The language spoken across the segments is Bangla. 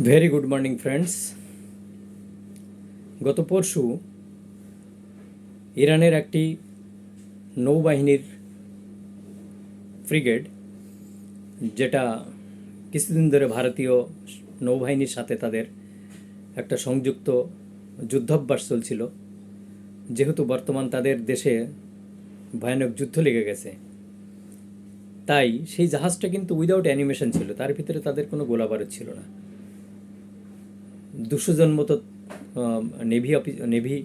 Very good morning friends. গত পরশু ইরানের একটি নৌবাহিনীর ফ্রিগেট, যেটা কিছুদিন ধরে ভারতীয় নৌবাহিনীর সাথে তাদের একটা সংযুক্ত যুদ্ধাভ্যাস চলছিল, যেহেতু বর্তমান তাদের দেশে ভয়ানক যুদ্ধ লেগে গেছে, তাই সেই জাহাজটা কিন্তু উইদাউট অ্যানিমেশন ছিল। তার ভিতরে তাদের কোনো গোলাবারুদ ছিল না। 200 জন মতো নেভি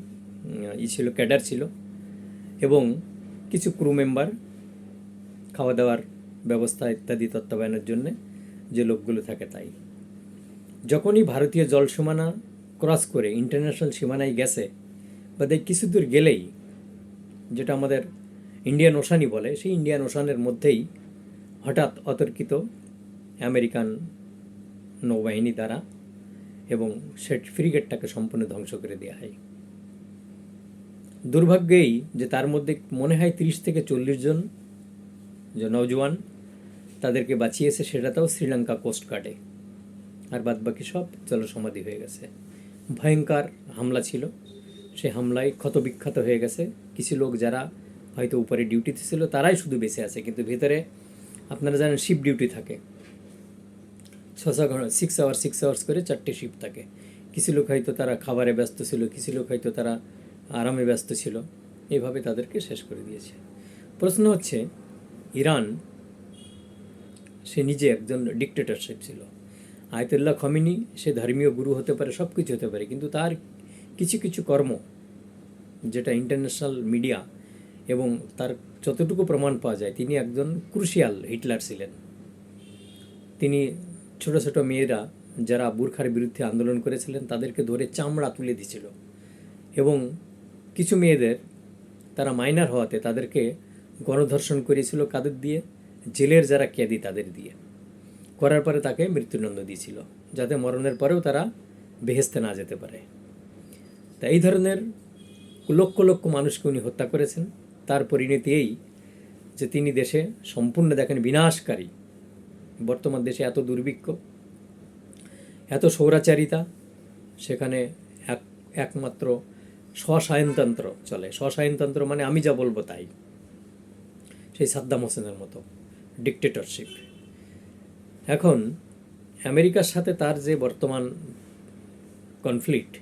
ছিল, ক্যাডার ছিল, এবং কিছু ক্রু মেম্বার, খাওয়া দাওয়ার ব্যবস্থা ইত্যাদি তত্ত্বাবধানের জন্য যে লোকগুলো থাকে। তাই যখনই ভারতীয় জল সীমানা ক্রস করে ইন্টারন্যাশনাল সীমানায় গেছে, বা কিছু দূর গেলেই, যেটা আমাদের ইন্ডিয়ান ওশানই বলে, সেই ইন্ডিয়ান ওশানের মধ্যেই হঠাৎ অতর্কিত আমেরিকান নৌবাহিনী দ্বারা এবং সে ফ্রিগেটটাকে সম্পূর্ণ ধ্বংস করে দেওয়া হয়। দুর্ভাগ্যেই যে তার মধ্যে মনে হয় 30 থেকে 40 জন যে নৌজওয়ান তাদেরকে বাঁচিয়েছে, সেটাতেও শ্রীলঙ্কা কোস্ট গার্ডে, আর বাদবাকি সব জলসমাধি হয়ে গেছে। ভয়ঙ্কর হামলা ছিল, সে হামলায় ক্ষতবিক্ষত হয়ে গেছে। কিছু লোক যারা হয়তো উপরে ডিউটিতে ছিল তারাই শুধু বেঁচে আছে, কিন্তু ভেতরে আপনারা জানেন শিপ ডিউটি থাকে, 6 আওয়ার্স করে 4টে শিপ থাকে। কিছু লোক হয়তো তারা খাবারে ব্যস্ত ছিল, কিছু লোক হয়তো তারা আরামে ব্যস্ত ছিল। এইভাবে তাদেরকে শেষ করে দিয়েছে। প্রশ্ন হচ্ছে, ইরান সে নিজে একজন ডিক্টেটরশিপ ছিল। আয়াতুল্লাহ খমেনি সে ধর্মীয় গুরু হতে পারে, সব কিছু হতে পারে, কিন্তু তার কিছু কিছু কর্ম, যেটা ইন্টারন্যাশনাল মিডিয়া এবং তার যতটুকু প্রমাণ পাওয়া যায়, তিনি একজন ক্রুশিয়াল হিটলার ছিলেন। তিনি ছোট ছোট মেয়েরা যারা বুরখার বিরুদ্ধে আন্দোলন করেছিলেন তাদেরকে ধরে চামড়া তুলে দিয়েছিল, এবং কিছু মেয়েদের তারা মাইনার হওয়াতে তাদেরকে গণধর্ষণ করেছিল। কাদের দিয়ে? জেলের যারা ক্যাদি তাদের দিয়ে। করার পরে তাকে মৃত্যুদণ্ড দিয়েছিল, যাতে মরণের পরেও তারা বেহেস্তে না যেতে পারে। তা এই ধরনের লক্ষ লক্ষ মানুষকে উনি হত্যা করেছেন। তার পরিণতি এই যে তিনি দেশে সম্পূর্ণ দেখেন বিনাশকারী। বর্তমান দেশে এত দুর্ভিক্ষ, এত স্বৈরাচারিতা, সেখানে একমাত্র স্বশায়নতন্ত্র চলে। স্বশায়নতন্ত্র মানে আমি যা বলবো তাই, সেই সাদ্দাম হোসেনের মতো ডিক্টেটরশিপ। এখন আমেরিকার সাথে তার যে বর্তমান কনফ্লিক্ট,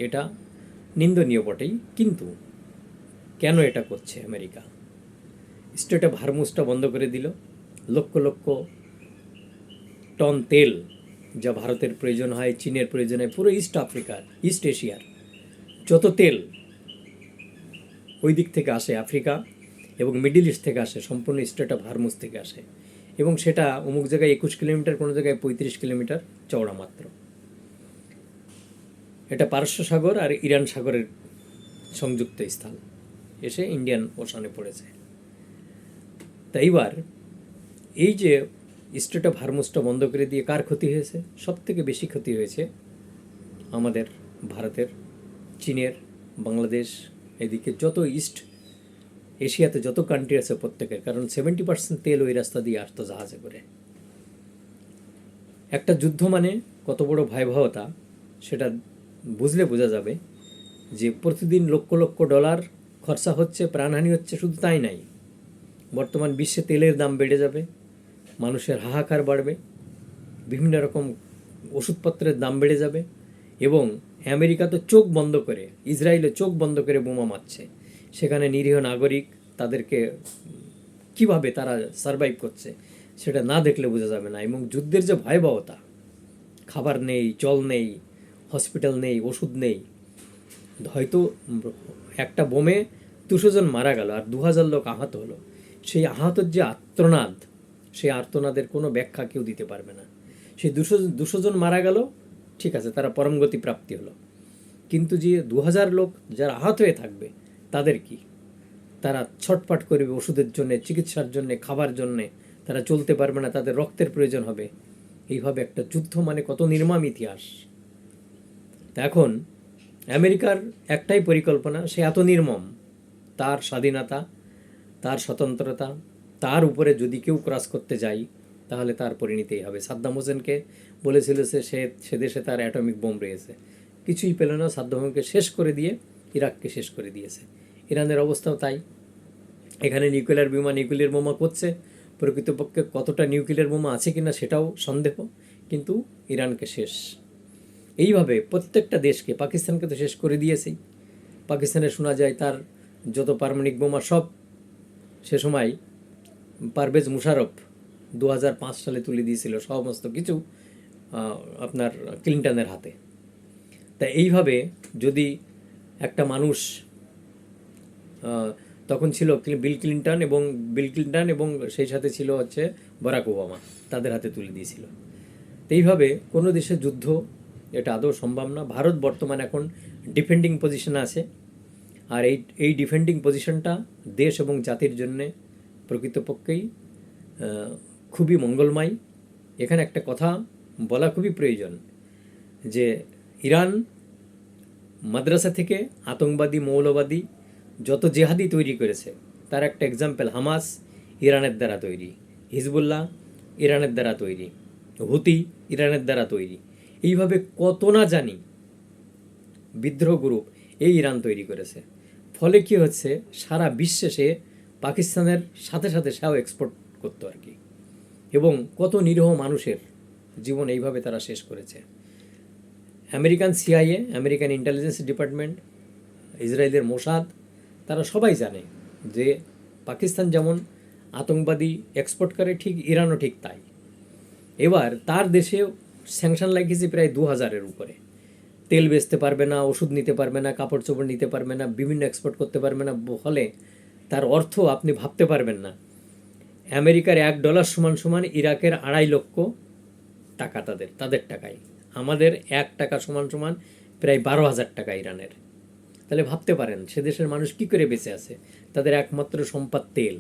এটা নিন্দনীয় বটেই, কিন্তু কেন এটা করছে আমেরিকা? স্ট্রেট অফ হরমুজটা বন্ধ করে দিল। লক্ষ লক্ষ টন তেল যা ভারতের প্রয়োজন হয়, চীনের প্রয়োজন হয়, পুরো ইস্ট এশিয়ার যত তেল ওই দিক থেকে আসে, আফ্রিকা এবং মিডল ইস্ট থেকে আসে, সম্পূর্ণ স্ট্রেট অফ হরমুজ থেকে আসে। এবং সেটা অমুক জায়গায় 21 কিলোমিটার, কোনো জায়গায় 35 কিলোমিটার চওড়া মাত্র। এটা পারস্য সাগর আর ইরান সাগরের সংযুক্ত স্থান, এসে ইন্ডিয়ান ওশানে পড়েছে। তাই এবার এই যে স্ট্রেট অফ হরমুজটা বন্ধ করে দিয়ে কার ক্ষতি হয়েছে? সব থেকে বেশি ক্ষতি হয়েছে আমাদের ভারতের, চীনের, বাংলাদেশ, এদিকে যত ইস্ট এশিয়াতে যত কান্ট্রি আছে প্রত্যেকের। কারণ 70% তেল ওই রাস্তা দিয়ে আসতো জাহাজে করে। একটা যুদ্ধ মানে কত বড় ভয়াবহতা সেটা বুঝলে বোঝা যাবে যে প্রতিদিন লক্ষ লক্ষ ডলার খরচা হচ্ছে, প্রাণহানি হচ্ছে। শুধু তাই নাই, বর্তমান বিশ্বে তেলের দাম বেড়ে যাবে, মানুষের হাহাকার বাড়বে, বিভিন্ন রকম ওষুধপত্রের দাম বেড়ে যাবে, এবং আমেরিকা তো চোখ বন্ধ করে, ইসরায়েলে চোখ বন্ধ করে বোমা মারছে। সেখানে নিরীহ নাগরিক, তাদেরকে কিভাবে তারা সারভাইভ করছে সেটা না দেখলে বোঝা যাবে না। এবং যুদ্ধের যে ভয়াবহতা, খাবার নেই, জল নেই, হসপিটাল নেই, ওষুধ নেই। হয়তো একটা বোমে 200 জন মারা গেল আর 2000 লোক আহত হলো। সেই আহতের যে আর্তনাদ, সেই আর্তনাদের কোনো ব্যাখ্যা কেউ দিতে পারবে না। সেই 200 জন মারা গেল, ঠিক আছে, তারা পরমগতি প্রাপ্তি হলো, কিন্তু যে 2000 লোক যারা আহত হয়ে থাকবে তাদের কি? তারা ছটফট করবে ওষুধের জন্যে, চিকিৎসার জন্যে, খাবার জন্যে, তারা চলতে পারবে না, তাদের রক্তের প্রয়োজন হবে। এইভাবে একটা যুদ্ধ মানে কত নির্মম ইতিহাস। তা এখন আমেরিকার একটাই পরিকল্পনা, সে এত নির্মম, তার স্বাধীনতা, তার স্বতন্ত্রতা, তার উপরে যদি কেউ ক্রস করতে যায় তাহলে তার পরিণতিই হবে। সাদ্দাম হোসেনকে বলেছিল সে দেশে তার অ্যাটমিক বোম রয়েছে, কিছুই পেল না, সাদ্দাম হোসেনকে শেষ করে দিয়ে ইরাককে শেষ করে দিয়েছে। ইরানের অবস্থাও তাই। এখানে নিউক্লিয়ার বোমা করছে, প্রকৃতপক্ষে কতটা নিউক্লিয়ার বোমা আছে কিনা সেটাও সন্দেহ, কিন্তু ইরানকে শেষ। এইভাবে প্রত্যেকটা দেশকে, পাকিস্তানকে তো শেষ করে দিয়েছেই। পাকিস্তানে শোনা যায় তার যত পারমাণবিক বোমা সব সে সময় পারভেজ মুশারফ 2005 সালে তুলে দিয়েছিল সমস্ত কিছু আপনার ক্লিন্টনের হাতে। তা এইভাবে যদি একটা মানুষ, তখন ছিল বিল ক্লিন্টন এবং সেই সাথে ছিল হচ্ছে বারাক ওবামা, তাদের হাতে তুলে দিয়েছিল। তো এইভাবে কোনো দেশের যুদ্ধ এটা আদৌ সম্ভব না। ভারত বর্তমানে এখন ডিফেন্ডিং পজিশনে আছে, আর এই ডিফেন্ডিং পজিশনটা দেশ এবং জাতির জন্যে প্রকৃতপক্ষেই খুবই মঙ্গলময়। এখানে একটা কথা বলা খুবই প্রয়োজন যে ইরান মাদ্রাসা থেকে আতঙ্কবাদী, মৌলবাদী যত জেহাদি তৈরি করেছে তার একটা এক্সাম্পল হামাস ইরানের দ্বারা তৈরি, হিজবুল্লাহ ইরানের দ্বারা তৈরি, হুতি ইরানের দ্বারা তৈরি। এইভাবে কত না জানি বিদ্রোহ গ্রুপ এই ইরান তৈরি করেছে। ফলে কি হচ্ছে, সারা বিশ্বে সে পাকিস্তানের সাথে সাথে সেও এক্সপোর্ট করতো আর কি, এবং কত নিরীহ মানুষের জীবন এইভাবে তারা শেষ করেছে। American CIA, American intelligence department, ইসরায়েলের মোসাদ, তারা সবাই জানে যে পাকিস্তান যেমন আতঙ্কবাদী এক্সপোর্ট করে, ঠিক ইরানও ঠিক তাই। এবার তার দেশে স্যাংশন লাগিয়েছে প্রায় 2000-এর উপরে। তেল বেচতে পারবে না, ওষুধ নিতে পারবে না, কাপড় চোপড় নিতে পারবে না, বিভিন্ন এক্সপোর্ট করতে পারবে না। ফলে তার অর্থ আপনি ভাবতে পারবেন না। আমেরিকার $1 সমান সমান ইরাকের 2.5 লক্ষ টাকা, তাদের টাকায়। আমাদের $1 সমান সমান প্রায় 12,000 টাকা ইরানের। তাহলে ভাবতে পারেন সে দেশের মানুষ কি করে বেঁচে আছে। তাদের একমাত্র সম্পদ তেল।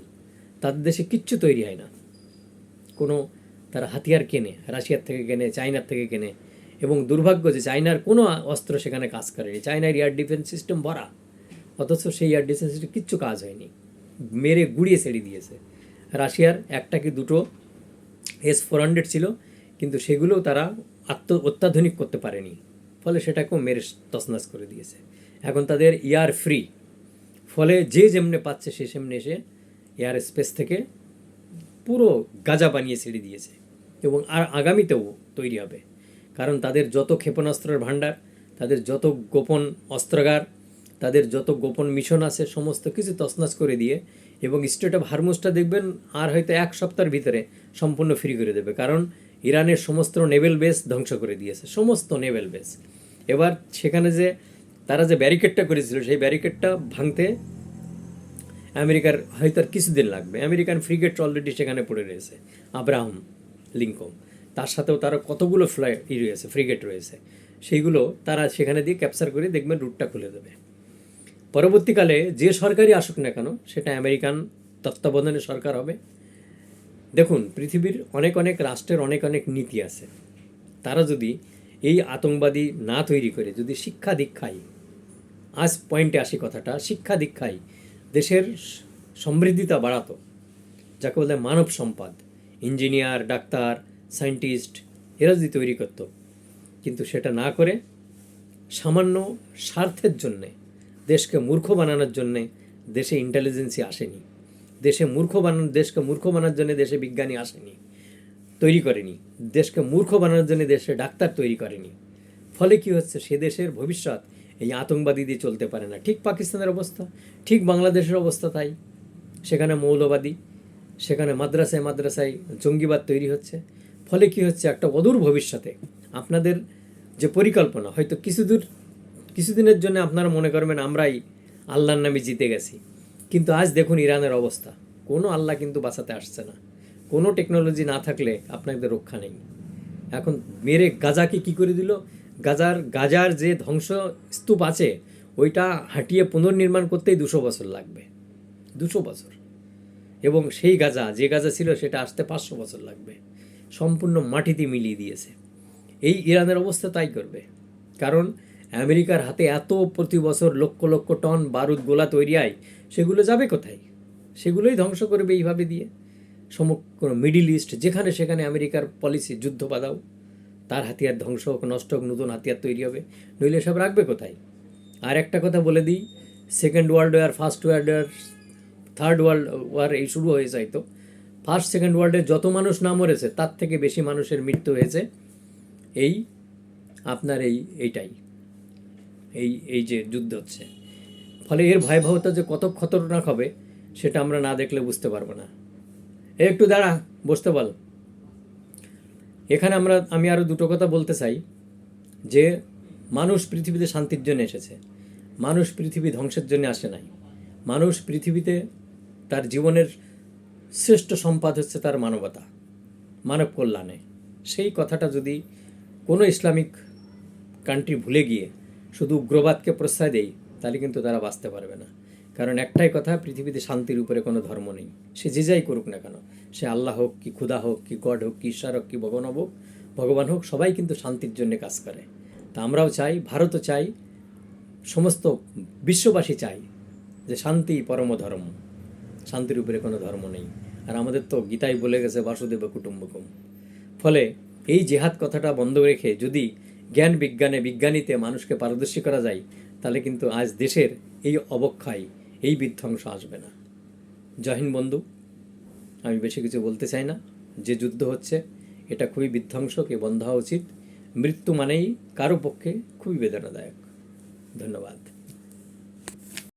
তাদের দেশে কিচ্ছু তৈরি হয় না, কোনো তারা হাতিয়ার কেনে, রাশিয়ার থেকে কেনে, চায়নার থেকে কেনে, এবং দুর্ভাগ্য যে চায়নার কোনো অস্ত্র সেখানে কাজ করেনি। চায়নার এয়ার ডিফেন্স সিস্টেম ভরা, অথচ সেই এয়ার ডিফেন্স সিস্টেম কিচ্ছু কাজ হয়নি, মেরে গুড়িয়ে ছেড়ে দিয়েছে। রাশিয়ার একটা কি দুটো S-400 ছিল, কিন্তু সেগুলোও তারা অত্যাধুনিক করতে পারেনি, ফলে সেটাকেও মেরে তছনছ করে দিয়েছে। এখন তাদের এয়ার ফ্রি, ফলে যে যেমনে পাচ্ছে সে সেমনি এসে এয়ার স্পেস থেকে পুরো গাজা বানিয়ে ছেড়ে দিয়েছে, এবং আর আগামীতেও তৈরি হবে। কারণ তাদের যত ক্ষেপণাস্ত্রের ভাণ্ডার, তাদের যত গোপন অস্ত্রাগার, তাদের যত গোপন মিশন আছে, সমস্ত কিছু তছনছ করে দিয়ে, এবং স্ট্রেট অফ হরমুজটা দেখবেন আর হয়তো 1 সপ্তাহের ভিতরে সম্পূর্ণ ফ্রি করে দেবে। কারণ ইরানের সমস্ত নেভেল বেস ধ্বংস করে দিয়েছে, সমস্ত নেভেল বেস। এবার সেখানে যে তারা যে ব্যারিকেডটা করেছিল, সেই ব্যারিকেডটা ভাঙতে আমেরিকার হয়তো আর কিছুদিন লাগবে। আমেরিকান ফ্রিগেট অলরেডি সেখানে পড়ে রয়েছে, আব্রাহাম লিঙ্কন, তার সাথেও তারা কতগুলো রয়েছে, ফ্রিগেট রয়েছে, সেইগুলো তারা সেখানে দিয়ে ক্যাপচার করে দেখবেন রুটটা খুলে দেবে। পরবর্তীকালে যে সরকারই আসুক না কেন, সেটা আমেরিকান তত্ত্বাবধানে সরকার হবে। দেখুন, পৃথিবীর অনেক অনেক রাষ্ট্রের অনেক অনেক নীতি আছে। তারা যদি এই আতঙ্কবাদী না তৈরি করে যদি শিক্ষা দীক্ষায়, আজ পয়েন্টে আসি কথাটা, শিক্ষা দীক্ষায় দেশের সমৃদ্ধিতা বাড়াতো, যাকে বলে মানব সম্পদ, ইঞ্জিনিয়ার, ডাক্তার, সায়েন্টিস্ট, এরা যদি তৈরি করতো, কিন্তু সেটা না করে সামান্য স্বার্থের জন্যে, দেশকে মূর্খ বানানোর জন্যে দেশে ইন্টেলিজেন্সি আসেনি, দেশকে মূর্খ বানানোর জন্য দেশে বিজ্ঞানী আসেনি, তৈরি করেনি, দেশকে মূর্খ বানানোর জন্য দেশে ডাক্তার তৈরি করেনি। ফলে কি হচ্ছে, সে দেশের ভবিষ্যৎ এই আতঙ্কবাদী দিয়ে চলতে পারে না। ঠিক পাকিস্তানের অবস্থা, ঠিক বাংলাদেশের অবস্থা তাই। সেখানে মৌলবাদী, সেখানে মাদ্রাসায় জঙ্গিবাদ তৈরি হচ্ছে। ফলে কি হচ্ছে, একটা অদূর ভবিষ্যতে আপনাদের যে পরিকল্পনা, হয়তো কিছুদিনের জন্য আপনারা মনে করবেন আমরাই আল্লাহর নামে জিতে গেছি, কিন্তু আজ দেখুন ইরানের অবস্থা, কোনো আল্লাহ কিন্তু বাঁচাতে আসছে না। কোনো টেকনোলজি না থাকলে আপনাদের রক্ষা নেই। এখন মেরে গাজাকে কি করে দিল, গাজার যে ধ্বংস স্তূপ আছে ওইটা হাঁটিয়ে পুনর্নির্মাণ করতেই 200 বছর লাগবে, 200 বছর। এবং সেই যে গাজা ছিল সেটা আসতে 500 বছর লাগবে। সম্পূর্ণ মাটিতে মিলিয়ে দিয়েছে। এই ইরানের অবস্থা তাই করবে, কারণ আমেরিকার হাতে এত প্রতি বছর লক্ষ লক্ষ টন বারুদ গোলা তৈরি হয়, সেগুলো যাবে কোথায়? সেগুলোই ধ্বংস করবে এইভাবে দিয়ে। সমগ্র মিডিল ইস্ট, যেখানে সেখানে আমেরিকার পলিসি যুদ্ধ বাঁধাও, তার হাতিয়ার ধ্বংস হোক, নষ্ট হোক, নতুন হাতিয়ার তৈরি হবে, নইলে সব রাখবে কোথায়? আর একটা কথা বলে দিই, second world war, first world war, third world war এই শুরু হয়ে যায়, তো ফার্স্ট সেকেন্ড ওয়ার্ল্ডে যত মানুষ না মরেছে তার থেকে বেশি মানুষের মৃত্যু হয়েছে এই আপনার এইটাই এই যে যুদ্ধ হচ্ছে। ফলে এর ভয়াবহতা যে কত খতরনাক হবে সেটা আমরা না দেখলে বুঝতে পারবো না। একটু দাঁড়া, বসতে বল। এখানে আমি আরও দুটো কথা বলতে চাই, যে মানুষ পৃথিবীতে শান্তির জন্য এসেছে, মানুষ পৃথিবী ধ্বংসের জন্য আসে নাই। মানুষ পৃথিবীতে তার জীবনের শ্রেষ্ঠ সম্পদ হচ্ছে তার মানবতা, মানব কল্যাণে। সেই কথাটা যদি কোনো ইসলামিক কান্ট্রি ভুলে গিয়ে শুধু উগ্রবাদকে প্রশ্রয় দেয়, তাহলে কিন্তু তারা বাঁচতে পারবে না। কারণ একটাই কথা, পৃথিবীতে শান্তির উপরে কোনো ধর্ম নেই, সে যে যাই করুক না কেন, সে আল্লাহ হোক কি খুদা হোক কি গড হোক কি ঈশ্বর হোক কি ভগবান হোক, সবাই কিন্তু শান্তির জন্য কাজ করে। তা আমরাও চাই, ভারতও চাই, সমস্ত বিশ্ববাসী চাই যে শান্তি পরম ধর্ম, শান্তির উপরে কোনো ধর্ম নেই। আর আমাদের তো গীতাই বলে গেছে বাসুদেব কুটুম্বকম। ফলে এই জেহাদ কথাটা বন্ধ রেখে যদি জ্ঞান বিজ্ঞানে, বিজ্ঞানীতে মানুষকে পারদর্শী করা যায়, তাহলে কিন্তু আজ দেশের এই অবক্ষয়, এই বিধ্বংস আসবে না। জয় হিন্দ বন্ধু, আমি বেশি কিছু বলতে চাই না। যে যুদ্ধ হচ্ছে এটা খুবই বিধ্বংসক, এ বন্ধ হওয়া উচিত। মৃত্যু মানেই কারো পক্ষে খুবই বেদনাদায়ক। ধন্যবাদ।